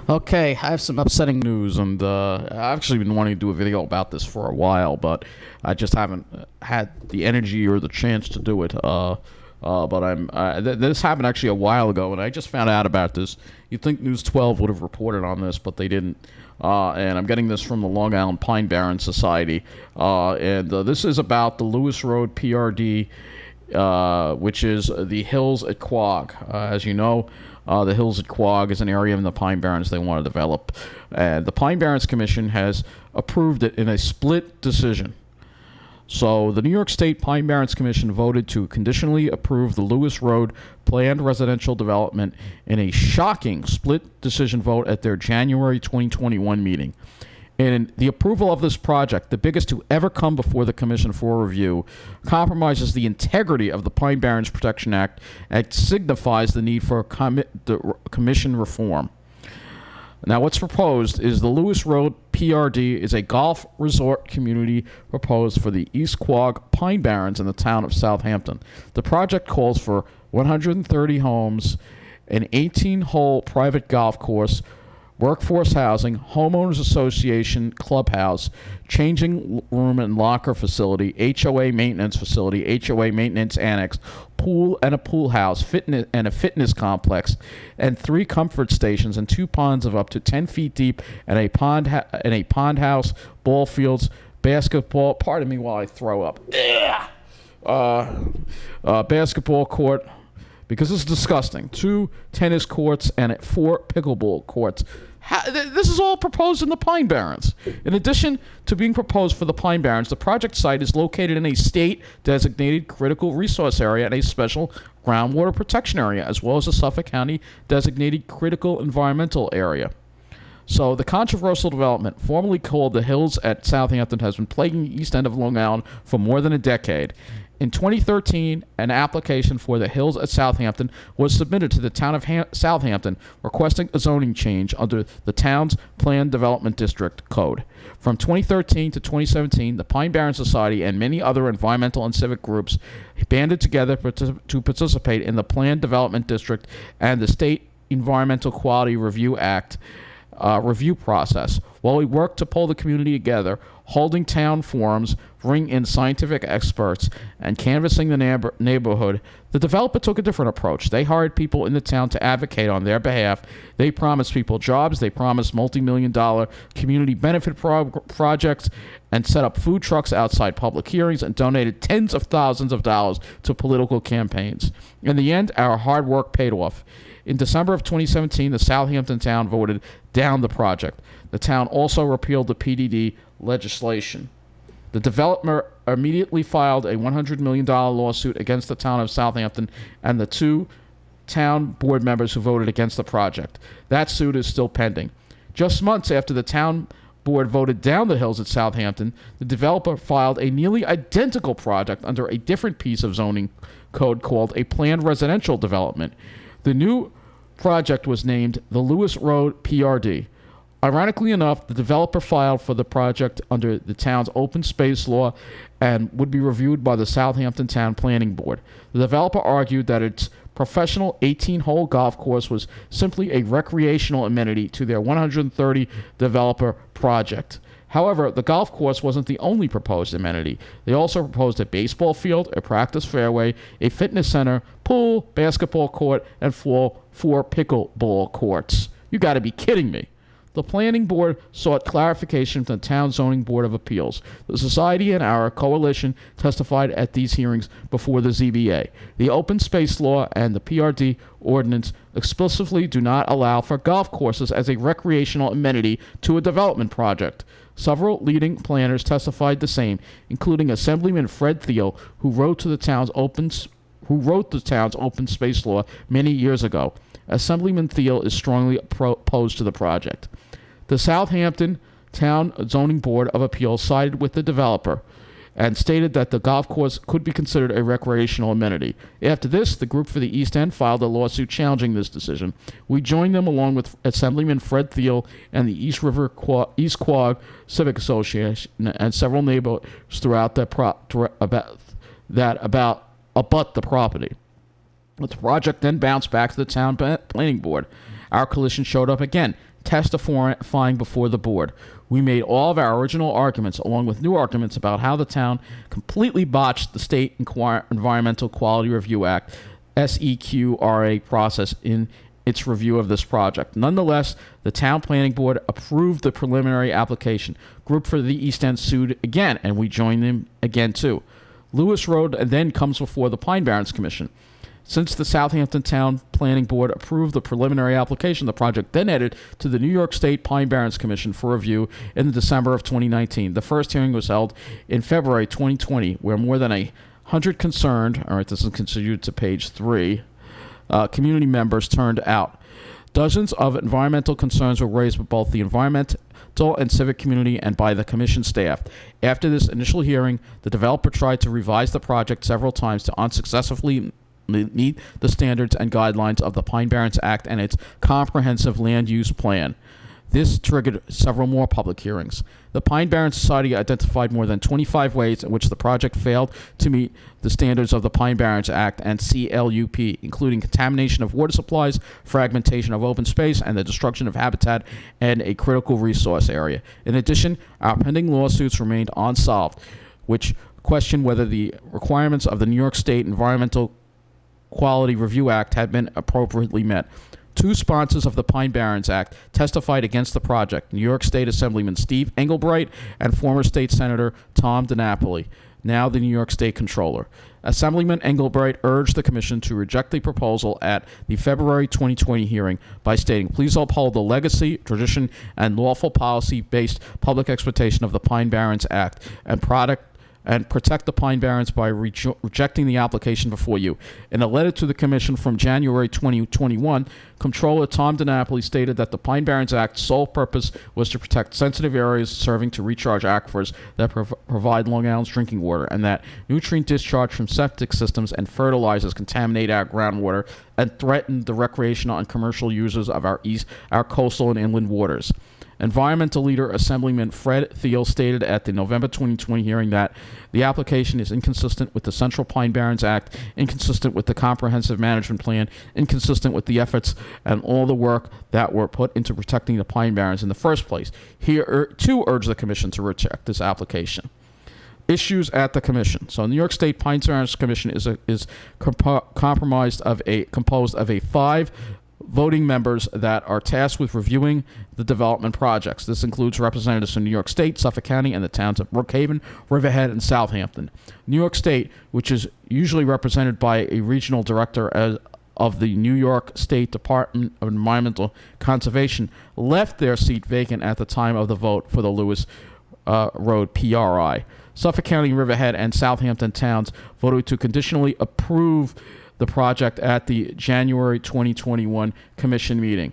Okay, I have some upsetting news, and I've actually been wanting to do a video about this for a while, but I just haven't had the energy or the chance to do it. But this happened actually a while ago, and I just found out about this. You'd think News 12 would have reported on this, but they didn't. And I'm getting this from the Long Island Pine Barrens Society, and this is about the Lewis Road PRD, which is the hills at Quogue. As you know, the hills at Quogue is an area in the Pine Barrens they want to develop. And the Pine Barrens Commission has approved it in a split decision. So the New York State Pine Barrens Commission voted to conditionally approve the Lewis Road planned residential development in a shocking split decision vote at their January 2021 meeting. And the approval of this project, the biggest to ever come before the Commission for review, compromises the integrity of the Pine Barrens Protection Act and signifies the need for Commission reform. Now, what's proposed is the Lewis Road PRD is a golf resort community proposed for the East Quogue Pine Barrens in the town of Southampton. The project calls for 130 homes, an 18-hole private golf course, workforce housing, homeowners association clubhouse, changing room and locker facility, HOA maintenance facility, HOA maintenance annex, pool and a pool house, fitness and a fitness complex, and 3 comfort stations and 2 ponds of up to 10 feet deep, and a pond house, ball fields, basketball. Pardon me while I throw up. Basketball court, because this is disgusting. 2 tennis courts and 4 pickleball courts. This is all proposed in the Pine Barrens. In addition to being proposed for the Pine Barrens, the project site is located in a state-designated critical resource area and a special groundwater protection area, as well as a Suffolk County-designated critical environmental area. So the controversial development, formerly called the Hills at Southampton, has been plaguing the east end of Long Island for more than a decade. In 2013, an application for the Hills at Southampton was submitted to the town of Southampton requesting a zoning change under the town's Planned Development District Code. From 2013 to 2017, the Pine Barrens Society and many other environmental and civic groups banded together to participate in the Planned Development District and the State Environmental Quality Review Act review process. While we worked to pull the community together, holding town forums, bringing in scientific experts, and canvassing the neighborhood, the developer took a different approach. They hired people in the town to advocate on their behalf. They promised people jobs. They promised multi-million-dollar community benefit projects and set up food trucks outside public hearings and donated tens of thousands of dollars to political campaigns. In the end, our hard work paid off. In December of 2017, the Southampton town voted down the project. The town also repealed the PDD legislation. The developer immediately filed a $100 million lawsuit against the town of Southampton and the 2 town board members who voted against the project. That suit is still pending. Just months after the town board voted down the Hills at Southampton, the developer filed a nearly identical project under a different piece of zoning code called a planned residential development. The new project was named the Lewis Road PRD. Ironically enough, the developer filed for the project under the town's open space law and would be reviewed by the Southampton Town Planning Board. The developer argued that its professional 18-hole golf course was simply a recreational amenity to their 130 developer project. However, the golf course wasn't the only proposed amenity. They also proposed a baseball field, a practice fairway, a fitness center, pool, basketball court, and 4 pickleball courts. You got to be kidding me. The planning board sought clarification from the town zoning board of appeals. The society and our coalition testified at these hearings before the ZBA. The open space law and the PRD ordinance explicitly do not allow for golf courses as a recreational amenity to a development project. Several leading planners testified the same, including Assemblyman Fred Thiel, who wrote the town's open space law many years ago. Assemblyman Thiel is strongly opposed to the project. The Southampton Town Zoning Board of Appeals sided with the developer and stated that the golf course could be considered a recreational amenity. After this, the group for the East End filed a lawsuit challenging this decision. We joined them along with Assemblyman Fred Thiel and the East Quogue Civic Association and several neighbors throughout abut the property. The project then bounced back to the town planning board. Our coalition showed up again, testifying before the board. We made all of our original arguments, along with new arguments about how the town completely botched the State Environmental Quality Review Act, SEQRA process in its review of this project. Nonetheless, the town planning board approved the preliminary application. Group for the East End sued again, and we joined them again too. Lewis Road then comes before the Pine Barrens Commission. Since the Southampton Town Planning Board approved the preliminary application, the project then headed to the New York State Pine Barrens Commission for review in December of 2019. The first hearing was held in February 2020, where more than 100 concerned, all right, this is continued to page 3, community members turned out. Dozens of environmental concerns were raised by both the environmental and civic community and by the commission staff. After this initial hearing, the developer tried to revise the project several times to unsuccessfully meet the standards and guidelines of the Pine Barrens Act and its comprehensive land use plan. This triggered several more public hearings. The Pine Barrens Society identified more than 25 ways in which the project failed to meet the standards of the Pine Barrens Act and CLUP, including contamination of water supplies, fragmentation of open space, and the destruction of habitat and a critical resource area. In addition, our pending lawsuits remained unsolved, which question whether the requirements of the New York State Environmental Quality Review Act had been appropriately met. Two sponsors of the Pine Barrens Act testified against the project: New York State Assemblyman Steve Engelbright and former State Senator Tom DiNapoli, now the New York State Comptroller. Assemblyman Engelbright urged the Commission to reject the proposal at the February 2020 hearing by stating, "Please uphold the legacy, tradition, and lawful policy-based public exploitation of the Pine Barrens Act and protect the Pine Barrens by rejecting the application before you." In a letter to the Commission from January 2021, Comptroller Tom DiNapoli stated that the Pine Barrens Act's sole purpose was to protect sensitive areas serving to recharge aquifers that provide Long Island's drinking water, and that nutrient discharge from septic systems and fertilizers contaminate our groundwater and threaten the recreational and commercial users of our coastal and inland waters. Environmental leader Assemblyman Fred Thiel stated at the November 2020 hearing that the application is inconsistent with the Central Pine Barrens Act, inconsistent with the Comprehensive Management Plan, inconsistent with the efforts and all the work that were put into protecting the Pine Barrens in the first place. He too urged the Commission to reject this application. Issues at the Commission. So, the New York State Pine Barrens Commission is composed of a 5 voting members that are tasked with reviewing the development projects. This includes representatives from New York State, Suffolk County, and the towns of Brookhaven, Riverhead, and Southampton. New York State, which is usually represented by a regional director of the New York State Department of Environmental Conservation, left their seat vacant at the time of the vote for the Lewis Road PRI. Suffolk County, Riverhead, and Southampton towns voted to conditionally approve the project at the January 2021 Commission meeting.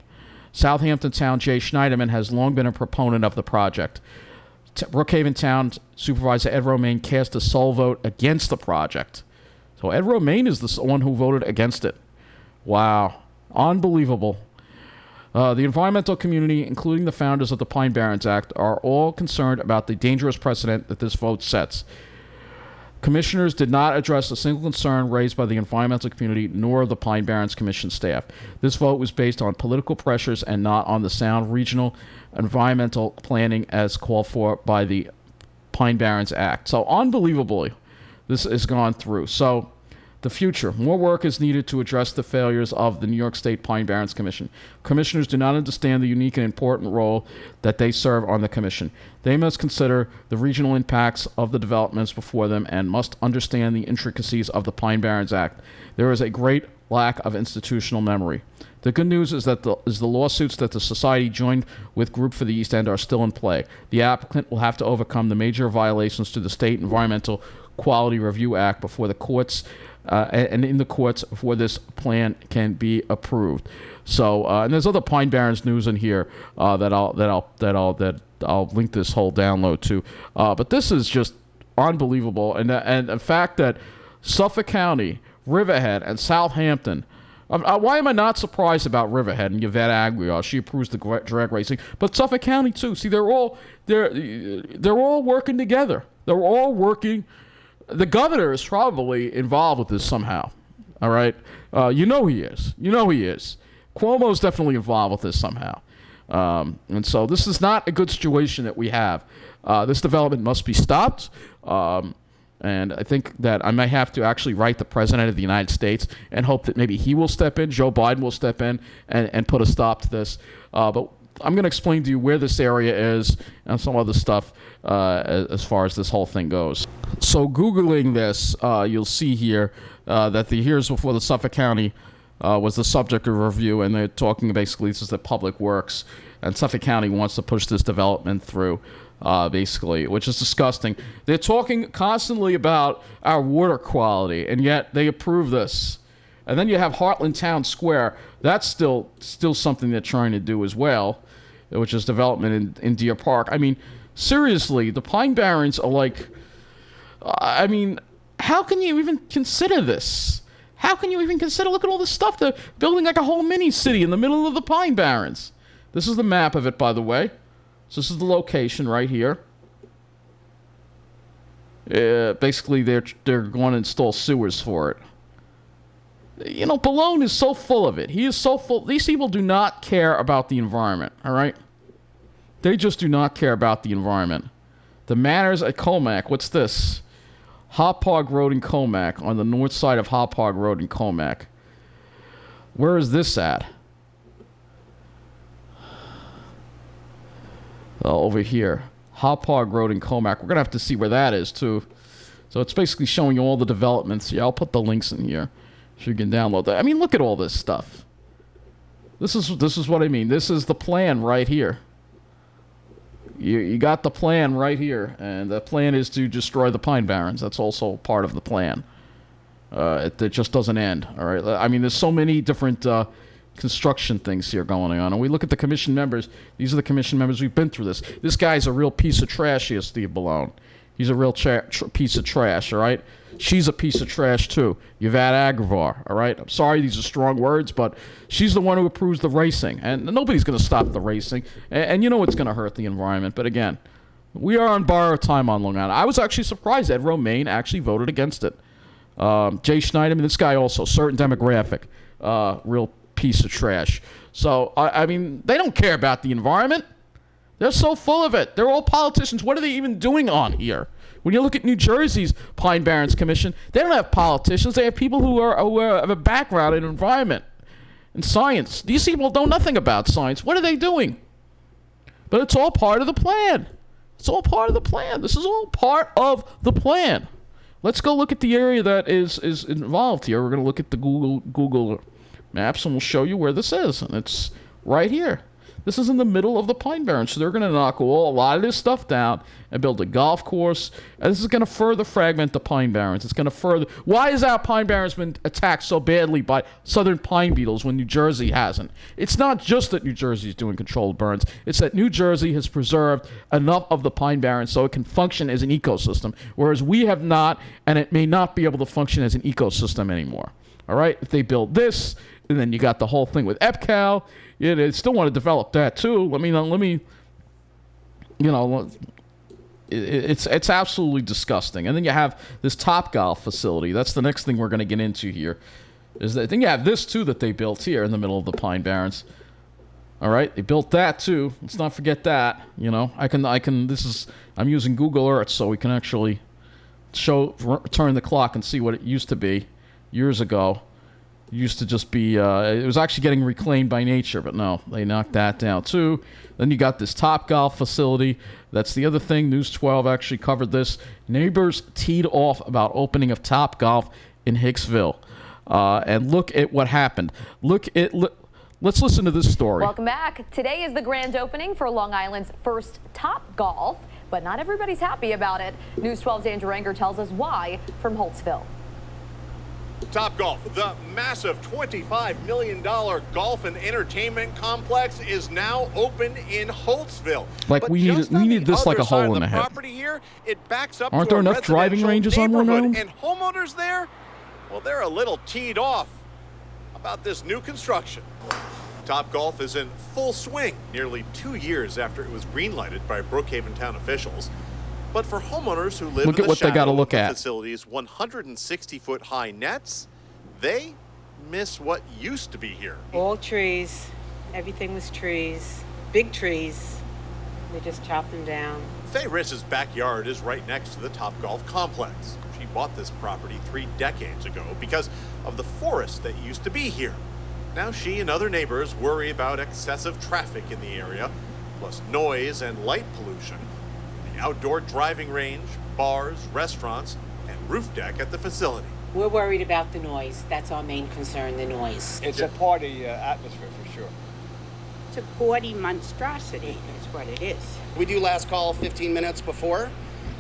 Southampton Town Jay Schneiderman has long been a proponent of the project. Brookhaven Town Supervisor Ed Romaine cast a sole vote against the project. So Ed Romaine is the one who voted against it. Wow. Unbelievable. The environmental community, including the founders of the Pine Barrens Act, are all concerned about the dangerous precedent that this vote sets. Commissioners did not address a single concern raised by the environmental community nor the Pine Barrens Commission staff. This vote was based on political pressures and not on the sound regional environmental planning as called for by the Pine Barrens Act. So unbelievably, this has gone through. So the future. More work is needed to address the failures of the New York State Pine Barrens Commission. Commissioners do not understand the unique and important role that they serve on the Commission. They must consider the regional impacts of the developments before them and must understand the intricacies of the Pine Barrens Act. There is a great lack of institutional memory. The good news is that the lawsuits that the Society joined with Group for the East End are still in play. The applicant will have to overcome the major violations to the State Environmental Quality Review Act before the courts and in the courts before this plan can be approved. So, and there's other Pine Barrens news in here that I'll link this whole download to. But this is just unbelievable, and the fact that Suffolk County, Riverhead, and Southampton. Why am I not surprised about Riverhead and Yvette Aguiar? She approves the drag racing, but Suffolk County too. See, they're all working together. They're all working. The governor is probably involved with this somehow. All right, he is. Cuomo's definitely involved with this somehow. And so this is not a good situation that we have. This development must be stopped. And I think that I might have to actually write the President of the United States and hope that maybe he will step in, Joe Biden will step in and put a stop to this. But I'm going to explain to you where this area is and some other stuff as far as this whole thing goes. So Googling this, you'll see here that the years before the Suffolk County was the subject of review, and they're talking basically this is the public works, and Suffolk County wants to push this development through. Basically, which is disgusting. They're talking constantly about our water quality, and yet they approve this. And then you have Heartland Town Square. That's still something they're trying to do as well, which is development in Deer Park. I mean, seriously, the Pine Barrens are like, I mean, how can you even consider this? How can you even consider, look at all this stuff. They're building like a whole mini city in the middle of the Pine Barrens. This is the map of it, by the way. So this is the location right here. Basically, they're going to install sewers for it. You know, Bellone is so full of it. He is so full. These people do not care about the environment, all right? They just do not care about the environment. The Manors at Comac, what's this? Hopog Road in Comac, on the north side of Hopog Road in Comac. Where is this at? Over here, Hopog Road in Comac. We're gonna have to see where that is too. So it's basically showing you all the developments. Yeah, I'll put the links in here so you can download that. I mean, look at all this stuff. This is what I mean. This is the plan right here. You got the plan right here, and the plan is to destroy the Pine Barrens. That's also part of the plan. It just doesn't end. All right. I mean, there's so many different construction things here going on. And we look at the commission members. These are the commission members. We've been through this. This guy's a real piece of trash here, Steve Bellone. He's a real piece of trash, all right? She's a piece of trash, too. Yvette Aguiar, all right? I'm sorry, these are strong words, but she's the one who approves the racing. And nobody's going to stop the racing. And you know it's going to hurt the environment. But again, we are on borrowed time on Long Island. I was actually surprised Ed Romaine actually voted against it. Jay Schneiderman, this guy also, certain demographic, real piece of trash. So, I mean, they don't care about the environment. They're so full of it. They're all politicians. What are they even doing on here? When you look at New Jersey's Pine Barrens Commission, they don't have politicians. They have people who have a background in environment and science. These people know nothing about science. What are they doing? But it's all part of the plan. It's all part of the plan. This is all part of the plan. Let's go look at the area that is involved here. We're going to look at the Google Maps, and we'll show you where this is. And it's right here. This is in the middle of the Pine Barrens. So they're going to knock a lot of this stuff down and build a golf course. And this is going to further fragment the Pine Barrens. It's going to further... Why has our Pine Barrens been attacked so badly by southern pine beetles when New Jersey hasn't? It's not just that New Jersey is doing controlled burns. It's that New Jersey has preserved enough of the Pine Barrens so it can function as an ecosystem, whereas we have not, and it may not be able to function as an ecosystem anymore. All right? If they build this... And then you got the whole thing with EPCAL. Yeah, they still want to develop that too. Let me, you know, it's absolutely disgusting. And then you have this Topgolf facility. That's the next thing we're going to get into here. Is that then you have this too that they built here in the middle of the Pine Barrens. All right, they built that too. Let's not forget that. You know, I'm using Google Earth so we can actually turn the clock and see what it used to be years ago. Used to just be, it was actually getting reclaimed by nature, but no, they knocked that down too. Then you got this Topgolf facility. That's the other thing. News 12 actually covered this. Neighbors teed off about opening of Topgolf in Hicksville. And look at what happened. Let's listen to this story. Welcome back. Today is the grand opening for Long Island's first Topgolf, but not everybody's happy about it. News 12's Andrew Anger tells us why from Holtsville. Topgolf, the massive $25 million golf and entertainment complex, is now open in Holtsville. Like, we need this like a hole in the head. Property here, it backs up Aren't to there a enough driving ranges on Long Island? And homeowners there, well, they're a little teed off about this new construction. Topgolf is in full swing nearly 2 years after it was green-lighted by Brookhaven town officials. But for homeowners who live in the shadow of the facility's 160-foot high nets, they miss what used to be here. All trees. Everything was trees. big trees. They just chop them down. Faye Riss's backyard is right next to the Topgolf complex. She bought this property 3 decades ago because of the forest that used to be here. Now she and other neighbors worry about excessive traffic in the area, plus noise and light pollution. The outdoor driving range, bars, restaurants, and roof deck at the facility. We're worried about the noise. That's our main concern, the noise. It's a party atmosphere for sure. It's a gaudy monstrosity, that's what it is. We do last call 15 minutes before,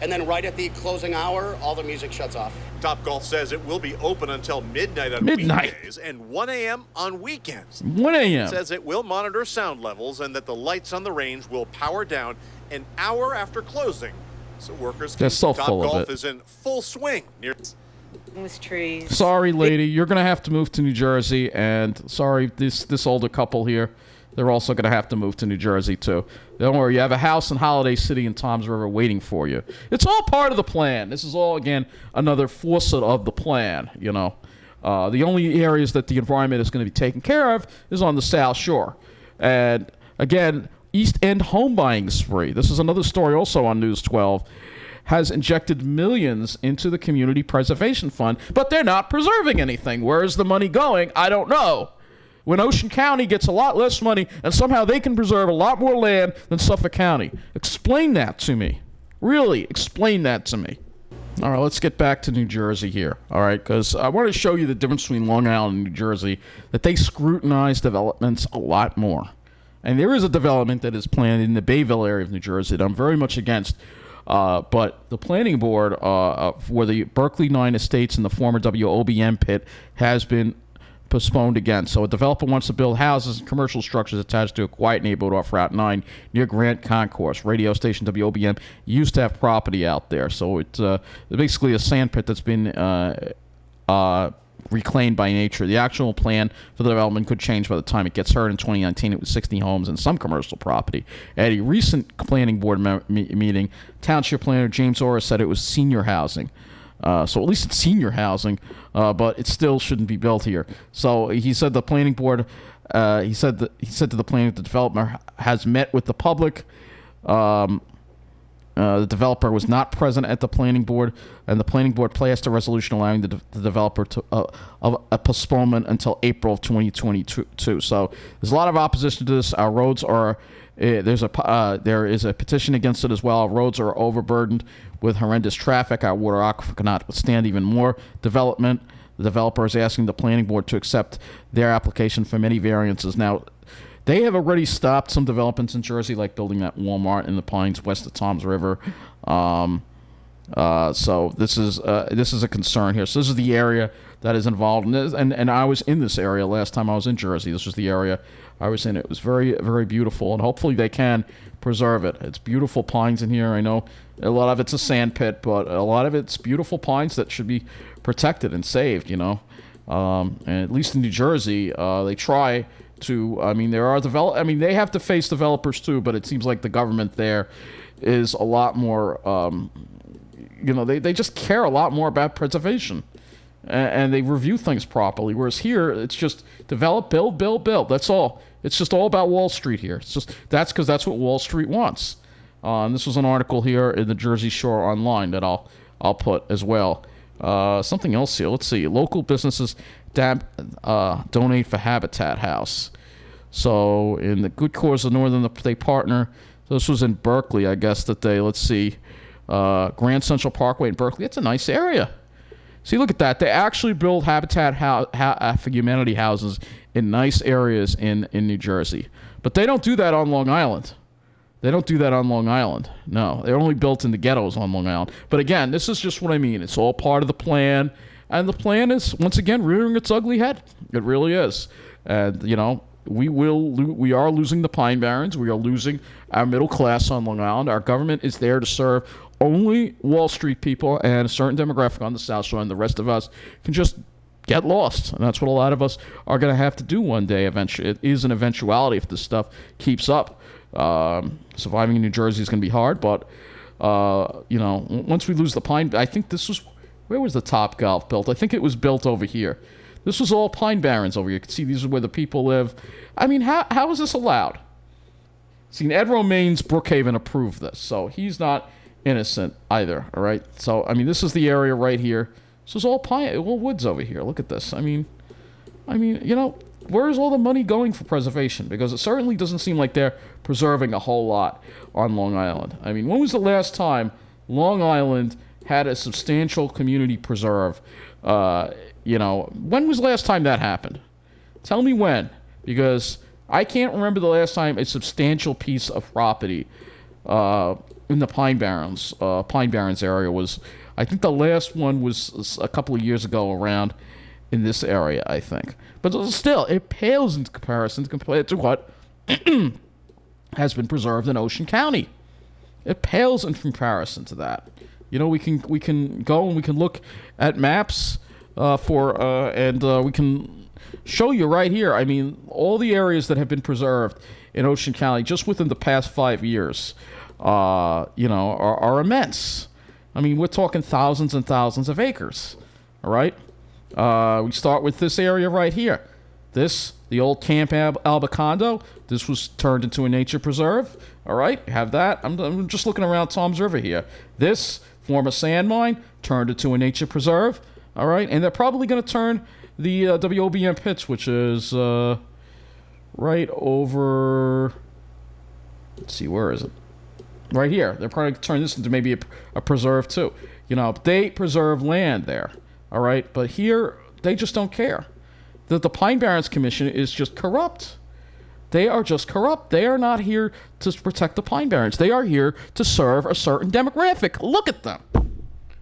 and then right at the closing hour, all the music shuts off. Topgolf says it will be open until midnight on weekdays and 1 a.m. on weekends. 1 a.m. It says it will monitor sound levels and that the lights on the range will power down an hour after closing, so workers can. Topgolf is in full swing near. With trees. Sorry, lady, you're gonna have to move to New Jersey, and sorry, this older couple here, they're also gonna have to move to New Jersey too. Don't worry, you have a house in Holiday City and Toms River waiting for you. It's all part of the plan. This is all, again, another facet of the plan. You know, the only areas that the environment is going to be taken care of is on the South Shore, and again, East End home buying spree. This is another story also on News 12. Has injected millions into the Community Preservation Fund, but they're not preserving anything. Where is the money going? I don't know. When Ocean County gets a lot less money, and somehow they can preserve a lot more land than Suffolk County. Explain that to me. Really, explain that to me. All right, let's get back to New Jersey here, all right, because I want to show you the difference between Long Island and New Jersey, that they scrutinize developments a lot more. And there is a development that is planned in the Bayville area of New Jersey that I'm very much against. But the planning board for the Berkeley 9 Estates and the former WOBM pit has been postponed again. So a developer wants to build houses and commercial structures attached to a quiet neighborhood off Route 9 near Grant Concourse. Radio station WOBM used to have property out there. So it's basically a sand pit that's been reclaimed by nature. The actual plan for the development could change by the time it gets heard. In 2019, it was 60 homes and some commercial property. At a recent planning board meeting, Township Planner James Orr said it was senior housing. So at least it's senior housing, but it still shouldn't be built here. So he said the planning board, he said to the planning, the developer has met with the public. The developer was not present at the planning board, and the planning board passed a resolution allowing the developer to of a postponement until April of 2022. So there's a lot of opposition to this. Our roads are there is a petition against it as well. Our roads are overburdened with horrendous traffic. Our water aquifer cannot withstand even more development. The developer is asking the planning board to accept their application for many variances. Now, they have already stopped some developments in Jersey, like building that Walmart in the Pines west of Toms River. So this is a concern here. So this is the area that is involved in this, and I was in this area last time I was in Jersey. This was the area I was in. It was very, very beautiful, and hopefully they can preserve it. It's beautiful pines in here. I know a lot of it's a sand pit, but a lot of it's beautiful pines that should be protected and saved. You know, and at least in New Jersey, they try to. I mean, there are they have to face developers too, but it seems like the government there is a lot more. They just care a lot more about preservation, and they review things properly. Whereas here, it's just develop, build, build, build. That's all. It's just all about Wall Street here. It's just that's because that's what Wall Street wants. And this was an article here in the Jersey Shore Online that I'll put as well. Something else here. Let's see. Local businesses donate for Habitat House. So in the good cause of Northern, they partner. So this was in Berkeley, I guess, that they, let's see, Grand Central Parkway in Berkeley. It's a nice area. See, look at that. They actually build Habitat for Humanity houses in nice areas in New Jersey. But they don't do that on Long Island. No, they're only built in the ghettos on Long Island. But again, this is just what I mean. It's all part of the plan. And the plan is, once again, rearing its ugly head. It really is. And, we are losing the Pine Barrens. We are losing our middle class on Long Island. Our government is there to serve only Wall Street people and a certain demographic on the South Shore, and the rest of us can just get lost. And that's what a lot of us are going to have to do one day eventually. It is an eventuality if this stuff keeps up. Surviving in New Jersey is going to be hard, but, once we lose the Pine, I think where was the Topgolf built? I think it was built over here. This was all Pine Barrens over here. You can see these are where the people live. I mean, how is this allowed? See, Ed Romaine's Brookhaven approved this, so he's not innocent either, all right? So, I mean, this is the area right here. This is all woods over here. Look at this. I mean, you know, where's all the money going for preservation? Because it certainly doesn't seem like they're preserving a whole lot on Long Island. I mean, when was the last time Long Island had a substantial community preserve? You know, when was the last time that happened? Tell me when, because I can't remember the last time a substantial piece of property in the Pine Barrens area was. I think the last one was a couple of years ago around in this area, I think. But still, it pales in comparison compared to what has been preserved in Ocean County. It pales in comparison to that. You know, we can go and we can look at maps and we can show you right here. I mean, all the areas that have been preserved in Ocean County just within the past 5 years, you know, are immense. I mean, we're talking thousands and thousands of acres. All right. We start with this area right here. The old Camp Albacondo. This was turned into a nature preserve. All right, have that. I'm just looking around Tom's River here. This former sand mine turned into a nature preserve. All right, and they're probably going to turn the WOBM pits, which is right over. Let's see, where is it? Right here. They're probably going to turn this into maybe a preserve too. You know, they preserve land there. All right, but here they just don't care. The Pine Barrens Commission is just corrupt. They are just corrupt. They are not here to protect the Pine Barrens. They are here to serve a certain demographic. Look at them.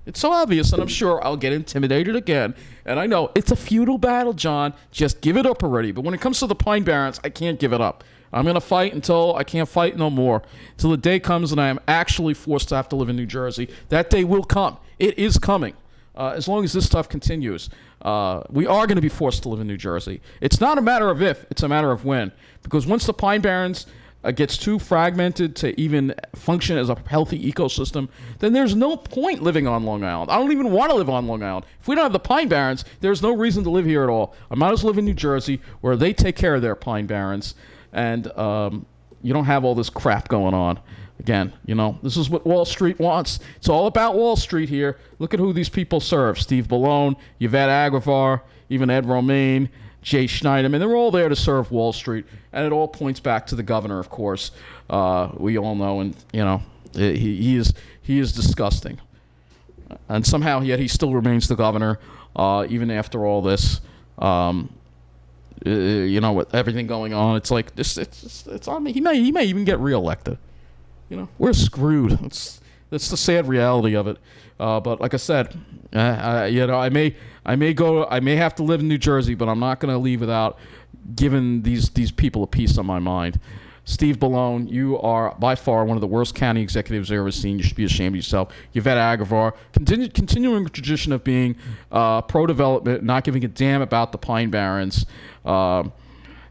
It's so obvious, and I'm sure I'll get intimidated again. And I know it's a futile battle, John. Just give it up already. But when it comes to the Pine Barrens, I can't give it up. I'm going to fight until I can't fight no more. Until the day comes and I am actually forced to have to live in New Jersey. That day will come. It is coming. As long as this stuff continues, we are going to be forced to live in New Jersey. It's not a matter of if, it's a matter of when. Because once the Pine Barrens gets too fragmented to even function as a healthy ecosystem, then there's no point living on Long Island. I don't even want to live on Long Island. If we don't have the Pine Barrens, there's no reason to live here at all. I might as well live in New Jersey where they take care of their Pine Barrens, and you don't have all this crap going on. Again, you know, this is what Wall Street wants. It's all about Wall Street here. Look at who these people serve. Steve Bellone, Yvette Aguiar, even Ed Romaine, Jay Schneiderman. They're all there to serve Wall Street. And it all points back to the governor, of course. We all know, and, you know, he is disgusting. And somehow, yet he still remains the governor, even after all this. You know, with everything going on, it's like, it's on me. He may even get reelected. You know, we're screwed. That's the sad reality of it. But like I said, you know, I may have to live in New Jersey, but I'm not going to leave without giving these people a piece of my mind. Steve Bellone, you are by far one of the worst county executives I've ever seen. You should be ashamed of yourself. Yvette Aguiar, continuing the tradition of being pro-development, not giving a damn about the Pine Barrens.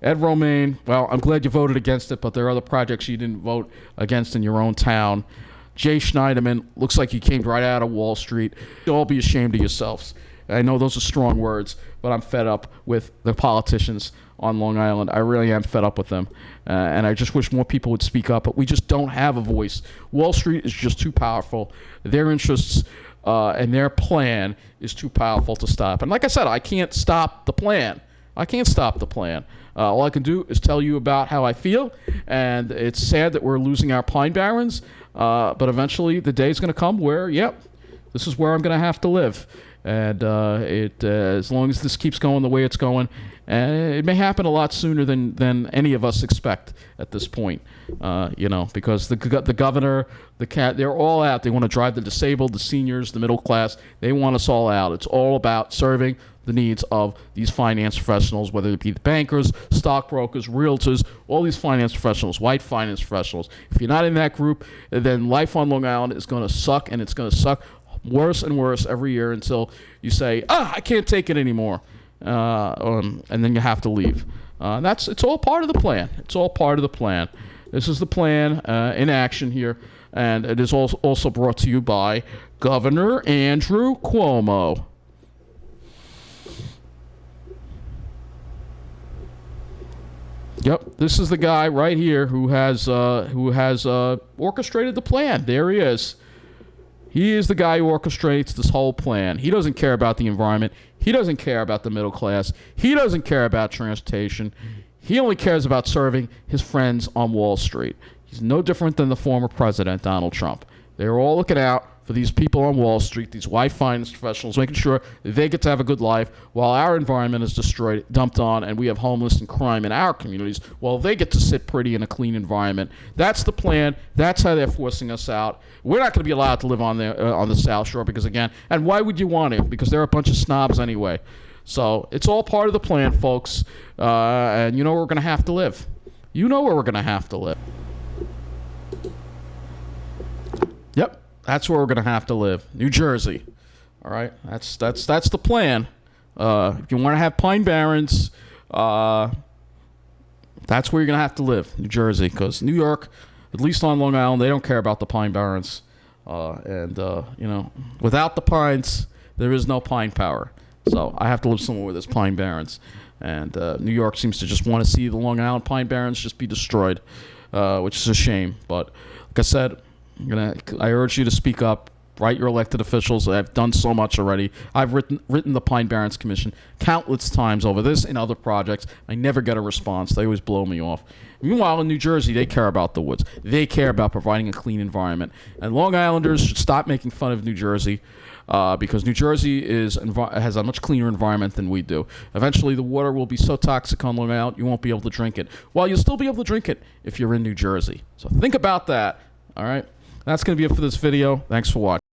Ed Romaine, well, I'm glad you voted against it, but there are other projects you didn't vote against in your own town. Jay Schneiderman, looks like you came right out of Wall Street. You'll all be ashamed of yourselves. I know those are strong words, but I'm fed up with the politicians on Long Island. I really am fed up with them. And I just wish more people would speak up, but we just don't have a voice. Wall Street is just too powerful. Their interests and their plan is too powerful to stop. And like I said, I can't stop the plan. All I can do is tell you about how I feel, and it's sad that we're losing our Pine Barrens, but eventually the day is going to come where, yep, this is where I'm going to have to live. And as long as this keeps going the way it's going, it may happen a lot sooner than any of us expect at this point, you know, because the governor, they're all out. They want to drive the disabled, the seniors, the middle class. They want us all out. It's all about serving the needs of these finance professionals, whether it be the bankers, stockbrokers, realtors, all these finance professionals, white finance professionals. If you're not in that group, then life on Long Island is going to suck, and it's going to suck worse and worse every year until you say, I can't take it anymore. And then you have to leave. It's all part of the plan. It's all part of the plan. This is the plan in action here, and it is also brought to you by Governor Andrew Cuomo. Yep, this is the guy right here who has orchestrated the plan. There he is. He is the guy who orchestrates this whole plan. He doesn't care about the environment. He doesn't care about the middle class. He doesn't care about transportation. He only cares about serving his friends on Wall Street. He's no different than the former president, Donald Trump. They're all looking out for these people on Wall Street, these white finance professionals, making sure they get to have a good life while our environment is destroyed, dumped on, and we have homeless and crime in our communities while they get to sit pretty in a clean environment. That's the plan. That's how they're forcing us out. We're not going to be allowed to live on the South Shore because, again, and why would you want to? Because they're a bunch of snobs anyway. So it's all part of the plan, folks, and you know where we're going to have to live. You know where we're going to have to live. Yep, that's where we're going to have to live. New Jersey. All right, that's the plan. If you want to have Pine Barrens, that's where you're going to have to live, New Jersey, because New York, at least on Long Island, they don't care about the Pine Barrens. And without the pines, there is no pine power. So I have to live somewhere where there's Pine Barrens. And New York seems to just want to see the Long Island Pine Barrens just be destroyed, which is a shame. But like I said, I urge you to speak up, write your elected officials. I've done so much already. I've written the Pine Barrens Commission countless times over this and other projects. I never get a response. They always blow me off. Meanwhile, in New Jersey, they care about the woods. They care about providing a clean environment. And Long Islanders should stop making fun of New Jersey because New Jersey has a much cleaner environment than we do. Eventually, the water will be so toxic on Long Island, you won't be able to drink it. While you'll still be able to drink it if you're in New Jersey. So think about that, all right? That's going to be it for this video. Thanks for watching.